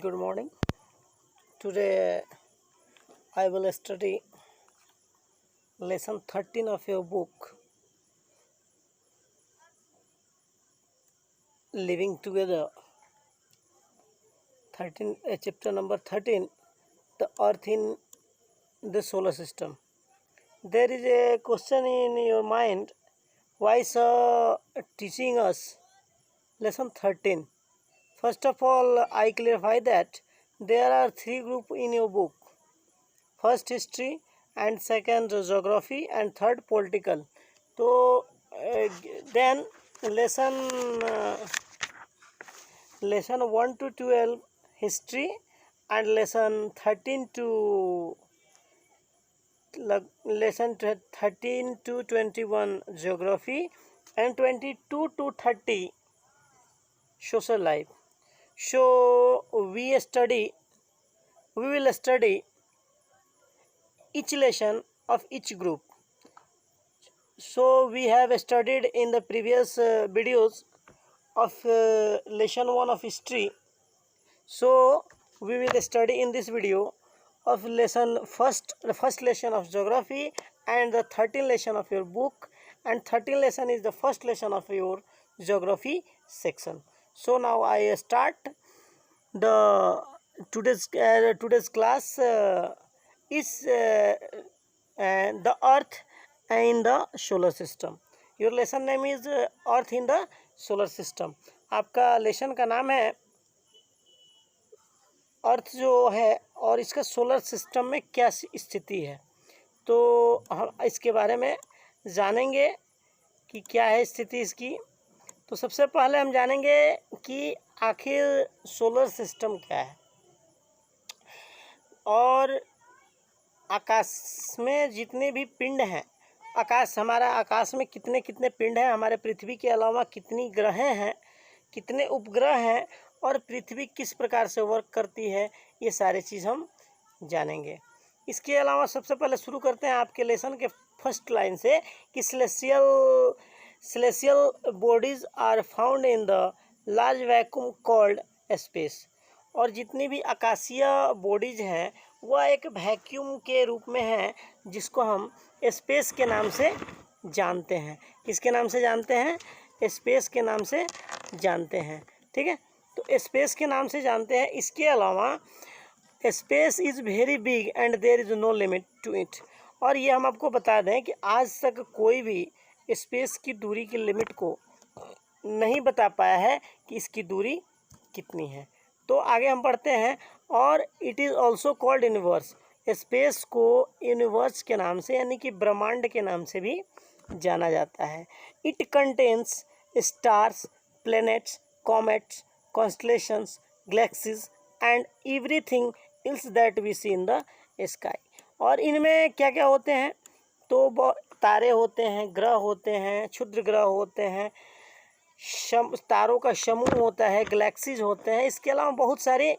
Good morning. Today I will study lesson 13 of your book Living Together. 13 chapter number 13, the earth in the solar system. There is a question in your mind, why sir teaching us lesson 13? First of all, I clarify that there are three groups in your book. First history, and second geography, and third political. So then lesson 1 to 12 history, and lesson 13 to lesson 13 to 21 geography, and 22 to 30 social life. So we will study each lesson of each group. So we have studied in the previous videos of lesson 1 of history. So we will study in this video of the first lesson of geography, and the 13th lesson of your book, and 13th lesson is the first lesson of your geography section. So now I start the today's class is the earth in the solar system. Your lesson name is earth in the solar system. आपका lesson का नाम है अर्थ जो है और इसका solar system में क्या स्थिति है, तो हम इसके बारे में जानेंगे कि क्या है स्थिति इसकी। तो सबसे पहले हम जानेंगे कि आखिर सोलर सिस्टम क्या है और आकाश में जितने भी पिंड हैं, आकाश में कितने कितने पिंड हैं, हमारे पृथ्वी के अलावा कितनी ग्रह हैं, कितने उपग्रह हैं, और पृथ्वी किस प्रकार से वर्क करती है, ये सारे चीज़ हम जानेंगे। इसके अलावा सबसे पहले शुरू करते हैं आपके लेसन के फर्स्ट लाइन से कि celestial bodies are found in the large vacuum called space। और जितनी भी आकाशीय बॉडीज हैं वह एक वैक्यूम के रूप में हैं जिसको हम स्पेस के नाम से जानते हैं। किसके नाम से जानते हैं? स्पेस के नाम से जानते हैं। ठीक है, तो स्पेस के नाम से जानते हैं। इसके अलावा space is very big and there is no limit to it. और ये हम आपको बता दें कि आज तक कोई भी स्पेस की दूरी की लिमिट को नहीं बता पाया है कि इसकी दूरी कितनी है। तो आगे हम पढ़ते हैं। और it is also called universe. Space को यूनिवर्स के नाम से यानी कि ब्रह्मांड के नाम से भी जाना जाता है। It contains stars, planets, comets, constellations, galaxies and everything else that we see in the sky. और इनमें क्या क्या होते हैं? तो तारे होते हैं, ग्रह होते हैं, क्षुद्र ग्रह होते हैं, तारों का समूह होता है, गैलेक्सीज होते हैं। इसके अलावा बहुत सारी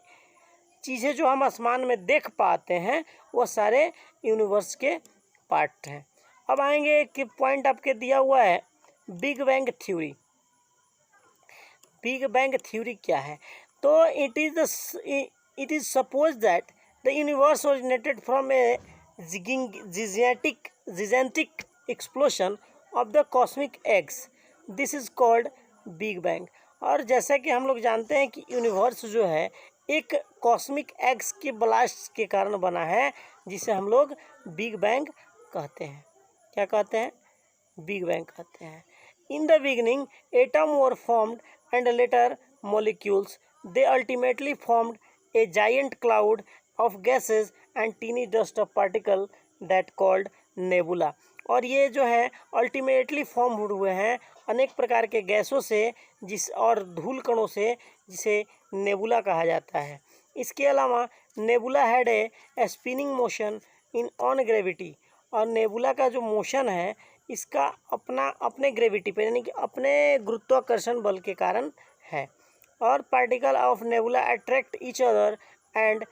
चीज़ें जो हम आसमान में देख पाते हैं वो सारे यूनिवर्स के पार्ट हैं। अब आएंगे कि पॉइंट आपके दिया हुआ है big bang theory. Big bang theory क्या है? तो it is suppose that the universe originated from A gigantic explosion of the cosmic eggs. This is called big bang. और जैसा कि हम लोग जानते हैं कि यूनिवर्स जो है एक कॉस्मिक एग्स के ब्लास्ट के कारण बना है, जिसे हम लोग बिग बैंग कहते हैं। क्या कहते हैं? बिग बैंग कहते हैं। In the beginning atom were formed and later molecules. They ultimately formed a giant cloud of gases and tiny dust of particle that called nebula. और ये जो है अल्टीमेटली फॉर्म हुए हैं अनेक प्रकार के गैसों से और धूल कणों से, जिसे नेबुला कहा जाता है। इसके अलावा nebula had a spinning motion in on gravity. और नेबुला का जो मोशन है इसका अपने ग्रेविटी पे यानी कि अपने गुरुत्वाकर्षण बल के कारण है। और particle of nebula attract each other and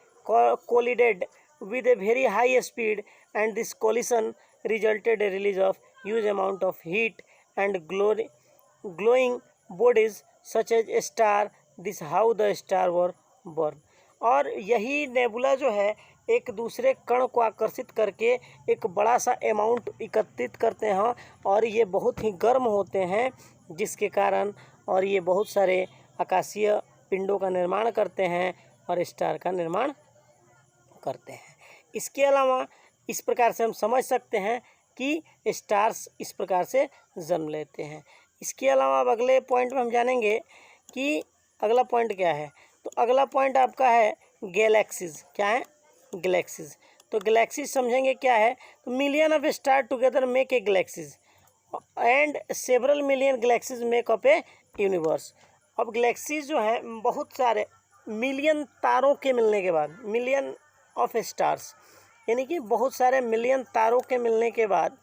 collided with a very high speed, and this collision resulted a release of huge amount of heat and glowing bodies such as a star. This how the star were born। और यही nebula जो है एक दूसरे कण को आकर्षित करके एक बड़ा सा अमाउंट एकत्रित करते हैं और ये बहुत ही गर्म होते हैं, जिसके कारण और ये बहुत सारे आकाशीय पिंडों का निर्माण करते हैं और स्टार का निर्माण करते हैं। इसके अलावा इस प्रकार से हम समझ सकते हैं कि स्टार्स इस प्रकार से जन्म लेते हैं। इसके अलावा अब अगले पॉइंट में हम जानेंगे कि अगला पॉइंट क्या है। तो अगला पॉइंट आपका है गैलेक्सीज। क्या है? गैलेक्सीज। तो गैलेक्सीज समझेंगे क्या है। तो million of star together make a galaxies and several million galaxies make up A universe. अब गैलेक्सीज जो है बहुत सारे मिलियन तारों के मिलने के बाद, मिलियन ऑफ स्टार्स यानी कि बहुत सारे मिलियन तारों के मिलने के बाद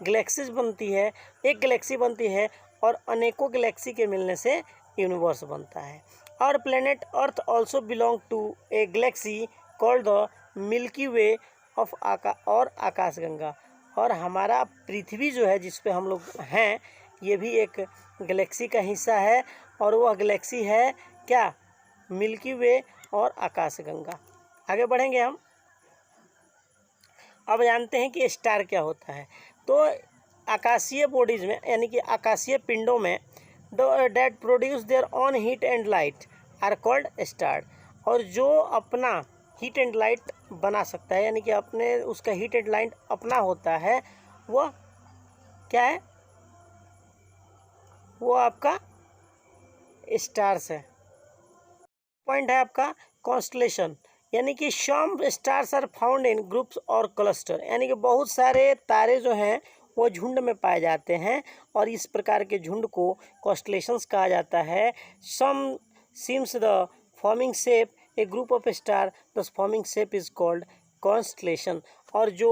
गैलेक्सीज बनती है, एक गैलेक्सी बनती है और अनेकों गैलेक्सी के मिलने से यूनिवर्स बनता है। और planet earth also belong to a galaxy called the Milky Way of आकाशगंगा। और हमारा पृथ्वी जो है जिस पे हम लोग हैं, ये भी एक गैलेक्सी का हिस्सा है और वह गैलेक्सी है क्या? मिल्की वे और आकाशगंगा। आगे बढ़ेंगे हम। अब जानते हैं कि स्टार क्या होता है। तो आकाशीय बॉडीज़ में यानी कि आकाशीय पिंडों में that produce their own heat and light are called star. और जो अपना हीट एंड लाइट बना सकता है यानी कि अपने उसका हीट एंड लाइट अपना होता है, वह क्या है? वो आपका स्टार्स है। पॉइंट है आपका कॉन्स्टलेशन यानी कि some stars are found in groups और क्लस्टर। यानी कि बहुत सारे तारे जो हैं वो झुंड में पाए जाते हैं और इस प्रकार के झुंड को कॉन्स्टलेशंस कहा जाता है। Some seems the forming shape a group of star, the forming shape is called constellation. और जो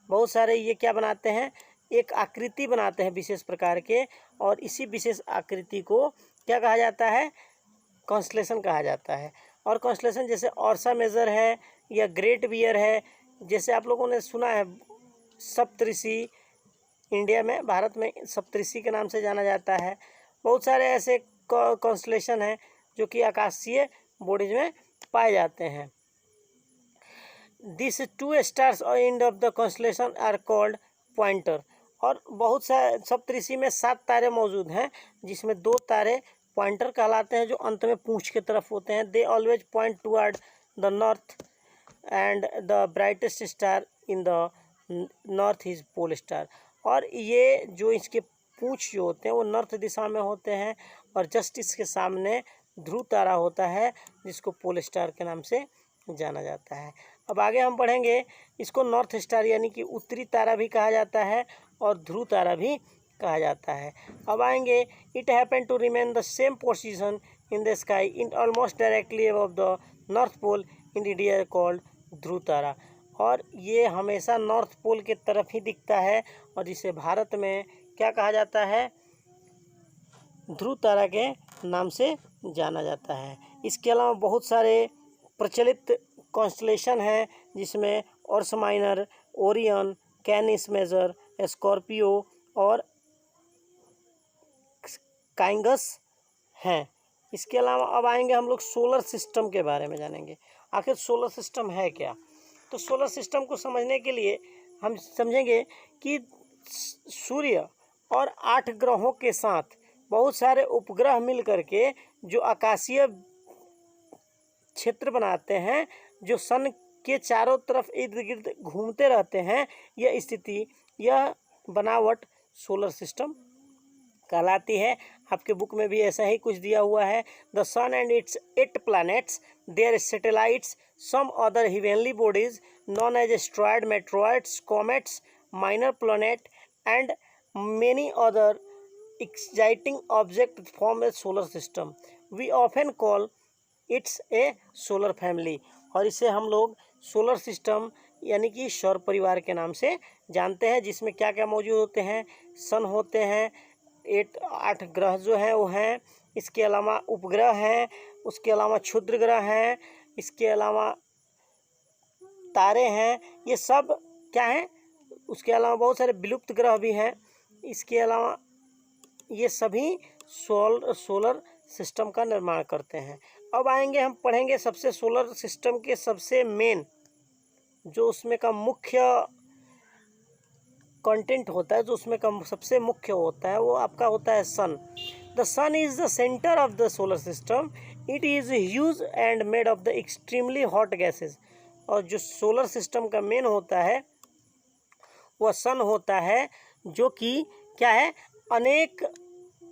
बहुत सारे ये क्या बनाते हैं? एक आकृति बनाते हैं विशेष प्रकार के, और इसी विशेष आकृति को क्या कहा जाता है? कॉन्स्टलेशन कहा जाता है। और कॉन्स्टलेशन जैसे ऑर्सा मेजर है या ग्रेट बियर है, जैसे आप लोगों ने सुना है सप्तऋषि, इंडिया में भारत में सप्तऋषि के नाम से जाना जाता है। बहुत सारे ऐसे कॉन्स्टलेशन हैं जो कि आकाशीय बॉडीज में पाए जाते हैं। दिस टू स्टार्स और end of the constellation are called pointer. और बहुत सारे सप्तऋषि में 7 तारे मौजूद हैं, जिसमें 2 तारे पॉइंटर कहलाते हैं जो अंत में पूंछ की तरफ होते हैं। They always point toward the north and the brightest star in the north is pole star. और ये जो इसके पूंछ जो होते हैं वो नॉर्थ दिशा में होते हैं और जस्ट इसके सामने ध्रुव तारा होता है जिसको पोल स्टार के नाम से जाना जाता है। अब आगे हम पढ़ेंगे, इसको नॉर्थ स्टार यानी कि उत्तरी तारा भी कहा जाता है और ध्रुव तारा भी कहा जाता है। अब आएंगे, it happen to remain the same position in the sky in almost directly above the north pole in India called Dhruv Tara. और ये हमेशा नॉर्थ पोल के तरफ ही दिखता है और जिसे भारत में क्या कहा जाता है? ध्रुव तारा के नाम से जाना जाता है। इसके अलावा बहुत सारे प्रचलित कॉन्स्टलेशन हैं जिसमें Ursa minor, Orion, Canis major, Scorpio और काइंगस हैं। इसके अलावा अब आएंगे हम लोग सोलर सिस्टम के बारे में जानेंगे। आखिर सोलर सिस्टम है क्या? तो सोलर सिस्टम को समझने के लिए हम समझेंगे कि सूर्य और 8 ग्रहों के साथ बहुत सारे उपग्रह मिल करके जो आकाशीय क्षेत्र बनाते हैं, जो सन के चारों तरफ इर्द गिर्द घूमते रहते हैं, यह स्थिति, यह बनावट सोलर सिस्टम कहलाती है। आपके बुक में भी ऐसा ही कुछ दिया हुआ है। The sun and its 8 planets, their satellites, some other heavenly bodies known as asteroid, meteoroids, comets, minor planet and many other exciting object form a solar system. We often call it's a solar family। और इसे हम लोग solar system यानी कि सौर परिवार के नाम से जानते हैं, जिसमें क्या क्या मौजूद होते हैं? सन होते हैं, 8 ग्रह जो हैं वो हैं, इसके अलावा उपग्रह हैं, उसके अलावा क्षुद्र ग्रह हैं, इसके अलावा तारे हैं, ये सब क्या हैं? उसके अलावा बहुत सारे विलुप्त ग्रह भी हैं। इसके अलावा ये सभी सोलर सिस्टम का निर्माण करते हैं। अब आएंगे हम पढ़ेंगे सबसे सोलर सिस्टम के सबसे मेन जो उसमें का मुख्य कंटेंट होता है, जो उसमें का सबसे मुख्य होता है, वो आपका होता है sun. The sun is the centre of the solar system. It is huge and made of the extremely hot gases. और जो सोलर सिस्टम का मेन होता है वह सन होता है, जो कि क्या है, अनेक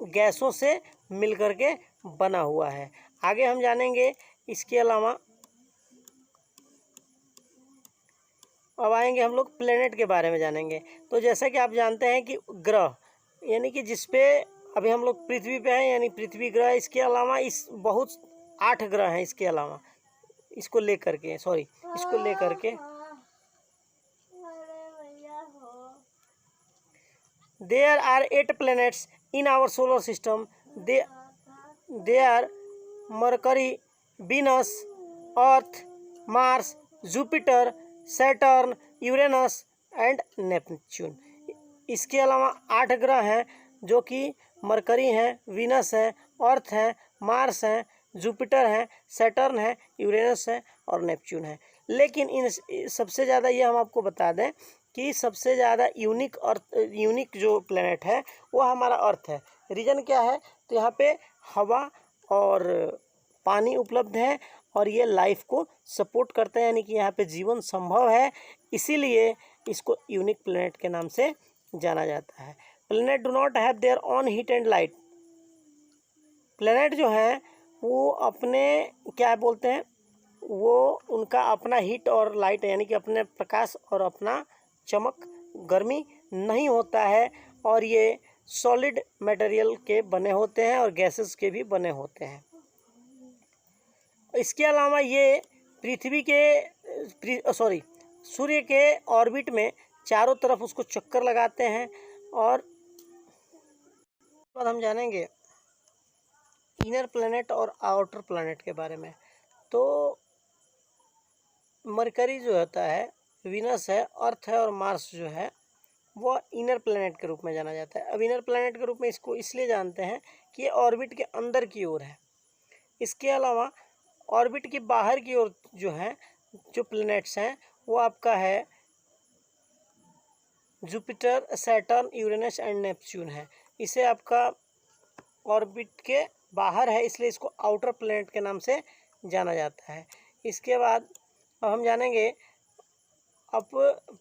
गैसों से मिलकर के बना हुआ है। आगे हम जानेंगे। इसके अलावा अब आएंगे हम लोग प्लेनेट के बारे में जानेंगे। तो जैसा कि आप जानते हैं कि ग्रह यानी कि जिस पे अभी हम लोग पृथ्वी पे हैं, यानी पृथ्वी ग्रह, इसके अलावा इस बहुत 8 ग्रह हैं इसके अलावा, इसको लेकर के there are 8 planets in our solar system. They are Mercury, Venus, Earth, Mars, Jupiter, Saturn, Uranus and Neptune. इसके अलावा 8 ग्रह हैं जो कि मरकरी हैं, वीनस है, अर्थ है, मार्स है, जुपिटर है, सैटर्न है, यूरेनस है और नेपच्यून है। लेकिन इन सबसे ज़्यादा ये हम आपको बता दें कि सबसे ज़्यादा यूनिक जो प्लेनेट है वो हमारा अर्थ है। रीज़न क्या है? तो यहाँ पे हवा और पानी उपलब्ध है और ये लाइफ को सपोर्ट करते हैं, यानी कि यहाँ पे जीवन संभव है, इसीलिए इसको यूनिक प्लेनेट के नाम से जाना जाता है। Planet do not have their own heat and light. Planet जो है वो अपने क्या बोलते हैं, वो उनका अपना हीट और लाइट यानी कि अपने प्रकाश और अपना चमक गर्मी नहीं होता है, और ये सॉलिड मटेरियल के बने होते हैं और गैसेस के भी बने होते हैं। इसके अलावा ये पृथ्वी के सूर्य के ऑर्बिट में चारों तरफ उसको चक्कर लगाते हैं। और बाद हम जानेंगे इनर प्लैनेट और आउटर प्लैनेट के बारे में। तो मरकरी जो होता है, वीनस है, अर्थ है और मार्स जो है वह इनर प्लैनेट के रूप में जाना जाता है। अब इनर प्लैनेट के रूप में इसको इसलिए जानते हैं कि ये ऑर्बिट के अंदर की ओर है। इसके अलावा ऑर्बिट की बाहर की ओर जो है जो प्लैनेट्स हैं वो आपका है Jupiter, Saturn, Uranus and Neptune है। इसे आपका ऑर्बिट के बाहर है, इसलिए इसको आउटर प्लैनेट के नाम से जाना जाता है। इसके बाद अब हम जानेंगे, अब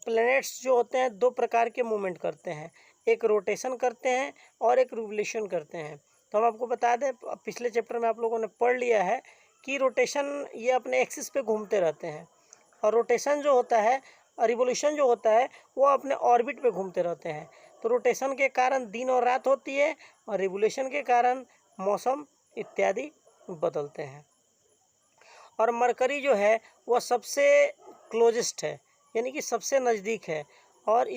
प्लैनेट्स जो होते हैं दो प्रकार के मूवमेंट करते हैं, एक रोटेशन करते हैं और एक रिवोल्यूशन करते हैं। तो हम आपको बता दें, पिछले चैप्टर में आप लोगों ने पढ़ लिया है कि रोटेशन ये अपने एक्सिस पे घूमते रहते हैं, और रोटेशन जो होता है और रिवोल्यूशन जो होता है वो अपने ऑर्बिट पे घूमते रहते हैं। तो रोटेशन के कारण दिन और रात होती है और रिवोल्यूशन के कारण मौसम इत्यादि बदलते हैं। और मरकरी जो है वह सबसे क्लोजेस्ट है, यानी कि सबसे नज़दीक है, और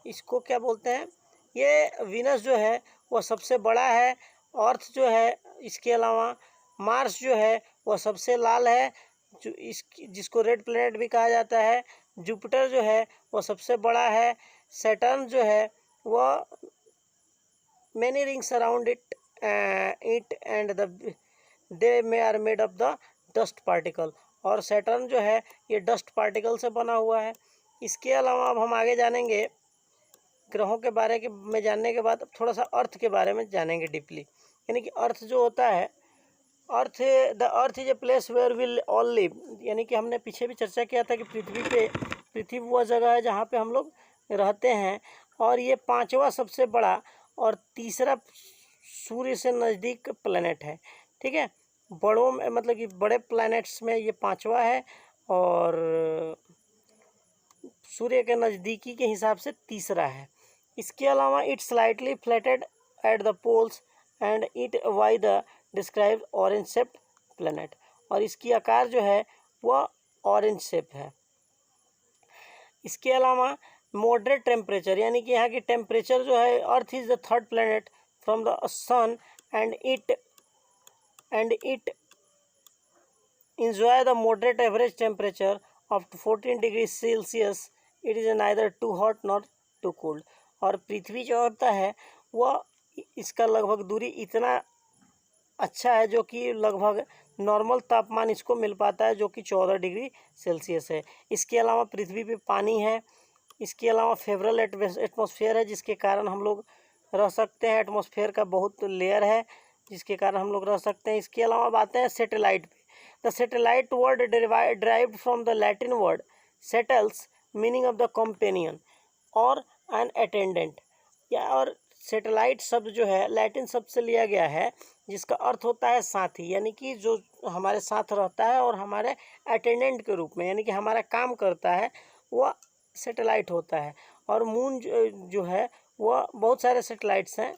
इसको क्या बोलते हैं, ये वीनस जो है वह सबसे बड़ा है। अर्थ जो है, इसके अलावा मार्स जो है वह सबसे लाल है, जिसको रेड प्लैनेट भी कहा जाता है। जुपिटर जो है वह सबसे बड़ा है। सैटर्न जो है वह many rings around it and they may are made of the dust particle. और सैटर्न जो है ये डस्ट पार्टिकल से बना हुआ है। इसके अलावा अब हम आगे जानेंगे ग्रहों के बारे में जानने के बाद थोड़ा सा अर्थ के बारे में जानेंगे डीपली। यानी कि अर्थ जो होता है, the earth is a place where will all live. यानी कि हमने पीछे भी चर्चा किया था कि पृथ्वी वह जगह है जहाँ पे हम लोग रहते हैं, और ये 5वां सबसे बड़ा और तीसरा सूर्य से नज़दीक प्लैनेट है। ठीक है, बड़ों में मतलब कि बड़े प्लैनेट्स में ये 5वां है और सूर्य के नज़दीकी के हिसाब से तीसरा है। इसके अलावा it slightly flatted at the poles and it why the describe orange shaped planet. और इसकी आकार जो है वह ऑरेंज शेप है। इसके अलावा मॉडरेट टेम्परेचर, यानी कि यहाँ की टेम्परेचर जो है, earth is the third planet from the sun and it enjoy the moderate average temperature of 14 degrees Celsius. It is neither too hot nor too cold. और पृथ्वी जो होता है वह इसका लगभग दूरी इतना अच्छा है, जो कि लगभग नॉर्मल तापमान इसको मिल पाता है, जो कि 14 डिग्री सेल्सियस है। इसके अलावा पृथ्वी पे पानी है। इसके अलावा फेवरल एटमॉस्फेयर है, जिसके कारण हम लोग रह सकते हैं। एटमॉस्फेयर का बहुत लेयर है, जिसके कारण हम लोग रह सकते हैं। इसके अलावा बातें हैं सैटेलाइट पे। The satellite word derived from the Latin word settles, meaning of the companion और एन अटेंडेंट। या और सैटेलाइट शब्द जो है लैटिन शब्द से लिया गया है, जिसका अर्थ होता है साथी, यानी कि जो हमारे साथ रहता है और हमारे अटेंडेंट के रूप में, यानी कि हमारा काम करता है, वह सैटेलाइट होता है। और मून जो है वह बहुत सारे सैटेलाइट्स हैं।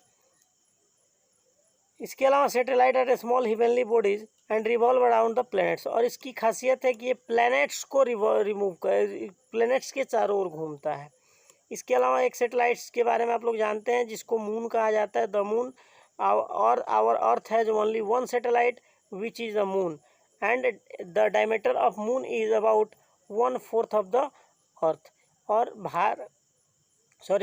इसके अलावा satellite are small heavenly bodies and revolve around the planets. और इसकी खासियत है कि ये प्लैनेट्स को रिमूव कर प्लैनेट्स के चारों ओर घूमता है। इसके अलावा एक सैटेलाइट्स के बारे में आप लोग जानते हैं, जिसको मून कहा जाता है, द मून। और our earth has only one satellite which is the moon, and the diameter of moon is about 1/4 of the earth. और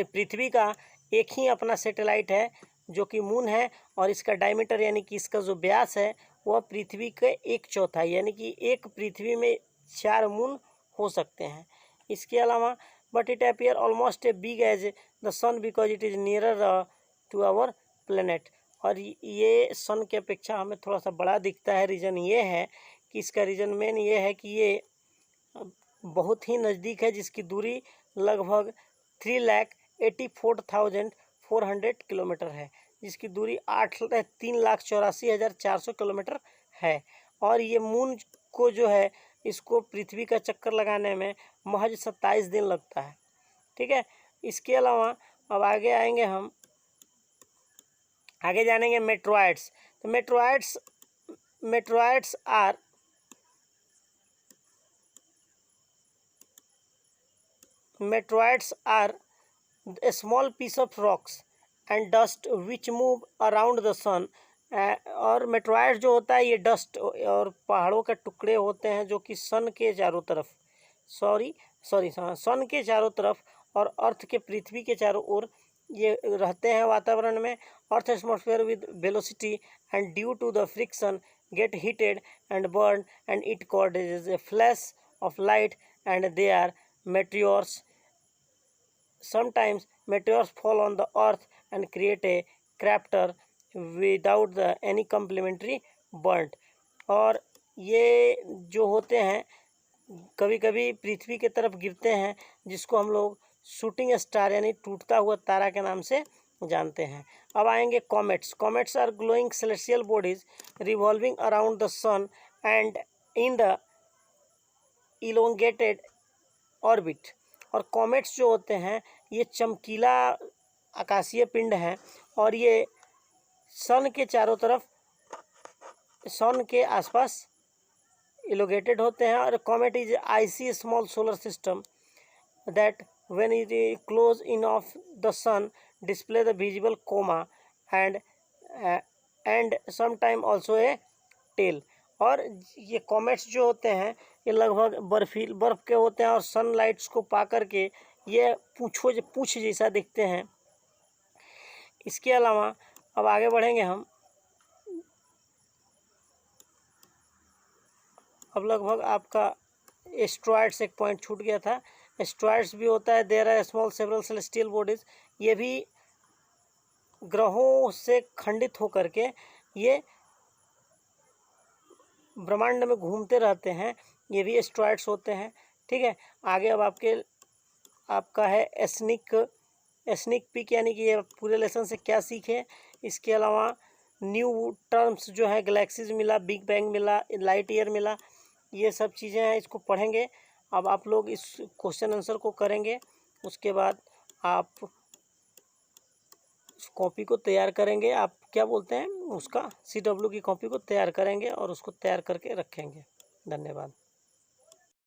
पृथ्वी का एक ही अपना सैटेलाइट है, जो कि मून है, और इसका डायमीटर यानी कि इसका जो व्यास है वह पृथ्वी के 1/4, यानी कि एक पृथ्वी में 4 मून हो सकते हैं। इसके अलावा but it appear almost a big as the sun because it is nearer to our planet. और ये सन की अपेक्षा हमें थोड़ा सा बड़ा दिखता है। रीज़न ये है कि इसका रीज़न मेन ये है कि ये बहुत ही नज़दीक है, जिसकी दूरी लगभग 3,84,400 किलोमीटर है, जिसकी दूरी 3,84,400 किलोमीटर है। और ये मून को जो है, इसको पृथ्वी का चक्कर लगाने में महज 27 दिन लगता है। ठीक है। इसके अलावा अब आगे आएंगे, हम आगे जानेंगे मेट्रॉइड्स। तो meteoroids are a small piece of rocks and dust which move around the sun। और मेट्रॉइड जो होता है ये डस्ट और पहाड़ों के टुकड़े होते हैं, जो कि सन के चारों तरफ सन के चारों तरफ और अर्थ के पृथ्वी के चारों ओर ये रहते हैं वातावरण में। Earth atmosphere with velocity and due to the friction get heated and burn and it causes a flash of light and they are meteors। Sometimes meteors fall on the earth and create a crater without any complementary burnt। और ये जो होते हैं कभी कभी पृथ्वी के तरफ गिरते हैं, जिसको हम लोग शूटिंग स्टार यानी टूटता हुआ तारा के नाम से जानते हैं। अब आएंगे comets. Comets are glowing celestial bodies revolving around the sun and in the elongated orbit. और कॉमेट्स जो होते हैं ये चमकीला आकाशीय पिंड हैं, और ये सन के चारों तरफ, सन के आसपास इलोगेटेड होते हैं। और comet is icy small solar system that when it is close in of the sun display the visible coma and some also a tail. और ये कॉमेट्स जो होते हैं ये लगभग बर्फ के होते हैं, और सनलाइट्स को पा करके ये पूछ जैसा दिखते हैं। इसके अलावा अब आगे बढ़ेंगे हम। अब लगभग आपका एस्ट्रॉइड्स एक पॉइंट छूट गया था। एस्ट्रॉइड्स भी होता है, there are small several celestial bodies. ये भी ग्रहों से खंडित होकर के ये ब्रह्मांड में घूमते रहते हैं, ये भी एस्ट्रॉइड्स होते हैं। ठीक है। आगे अब आपका है एस्निक पिक, यानी कि ये पूरे लेसन से क्या सीखे। इसके अलावा न्यू टर्म्स जो है, गैलेक्सीज मिला, बिग बैंग मिला, लाइट ईयर मिला, ये सब चीज़ें हैं, इसको पढ़ेंगे। अब आप लोग इस क्वेश्चन आंसर को करेंगे, उसके बाद आप उस कॉपी को तैयार करेंगे। आप क्या बोलते हैं उसका, CW की कॉपी को तैयार करेंगे और उसको तैयार करके रखेंगे। धन्यवाद।